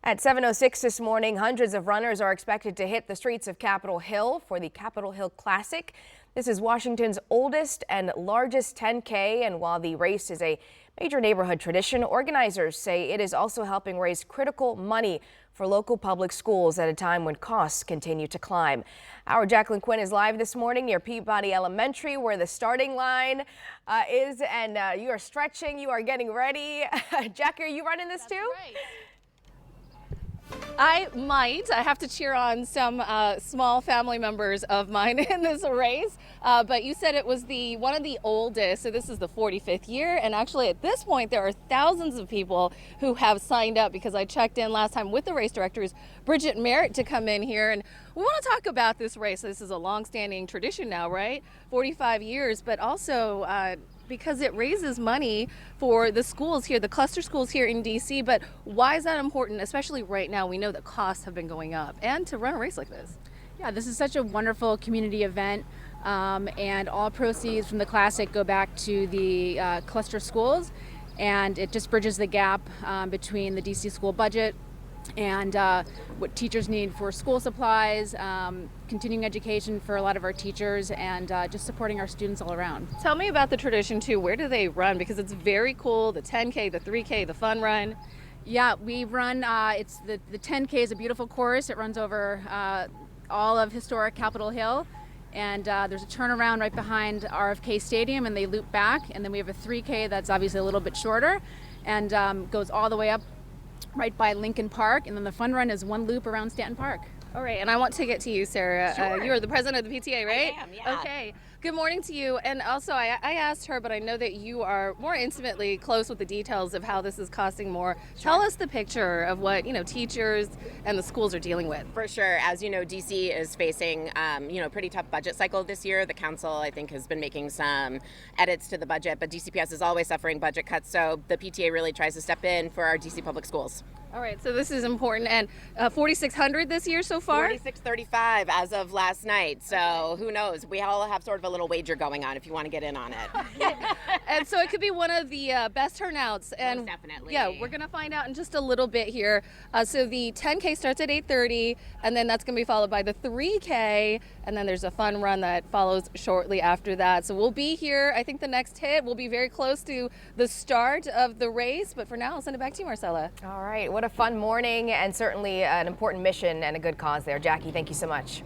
At 7:06 this morning, hundreds of runners are expected to hit the streets of Capitol Hill for the Capitol Hill Classic. This is Washington's oldest and largest 10K, and while the race is a major neighborhood tradition, organizers say it is also helping raise critical money for local public schools at a time when costs continue to climb. Our Jacqueline Quinn is live this morning near Peabody Elementary, where the starting line is, and you are stretching, you are getting ready. Jackie, are you running this too? Right. I might. I have to cheer on some small family members of mine in this race. But you said it was one of the oldest, so this is the 45th year. And actually at this point, there are thousands of people who have signed up, because I checked in last time with the race directors, Bridget Merritt, to come in here. And we want to talk about this race. This is a long-standing tradition now, right? 45 years, but also because it raises money for the schools here, the cluster schools here in DC. But why is that important, especially right now? We know that costs have been going up, and to run a race like this. Yeah, this is such a wonderful community event, and all proceeds from the Classic go back to the cluster schools, and it just bridges the gap between the DC school budget and what teachers need for school supplies, continuing education for a lot of our teachers, and just supporting our students all around. Tell me about the tradition too. Where do they run? Because it's very cool, the 10K, the 3K, the fun run. Yeah, we run, it's the 10K is a beautiful course. It runs over all of historic Capitol Hill, and there's a turnaround right behind RFK Stadium, and they loop back, and then we have a 3K that's obviously a little bit shorter and goes all the way up right by Lincoln Park, and then the fun run is one loop around Stanton Park. All right, and I want to get to you, Sarah. Sure. You are the president of the PTA, right? I am, yeah. Okay. Good morning to you. And also, I asked her, but I know that you are more intimately close with the details of how this is costing more. Sure. Tell us the picture of what, teachers and the schools are dealing with. For sure. As you know, DC is facing, pretty tough budget cycle this year. The council, I think, has been making some edits to the budget, but DCPS is always suffering budget cuts. So the PTA really tries to step in for our DC public schools. All right, so this is important. And 4,600 this year so far? 4,635 as of last night. So who knows? We all have sort of a little wager going on if you want to get in on it. And so it could be one of the best turnouts. And Most definitely. Yeah, we're going to find out in just a little bit here. So the 10K starts at 8:30, and then that's going to be followed by the 3K, and then there's a fun run that follows shortly after that. So we'll be here. I think the next hit will be very close to the start of the race. But for now, I'll send it back to you, Marcella. All right, what a fun morning, and certainly an important mission and a good cause there. Jackie, thank you so much.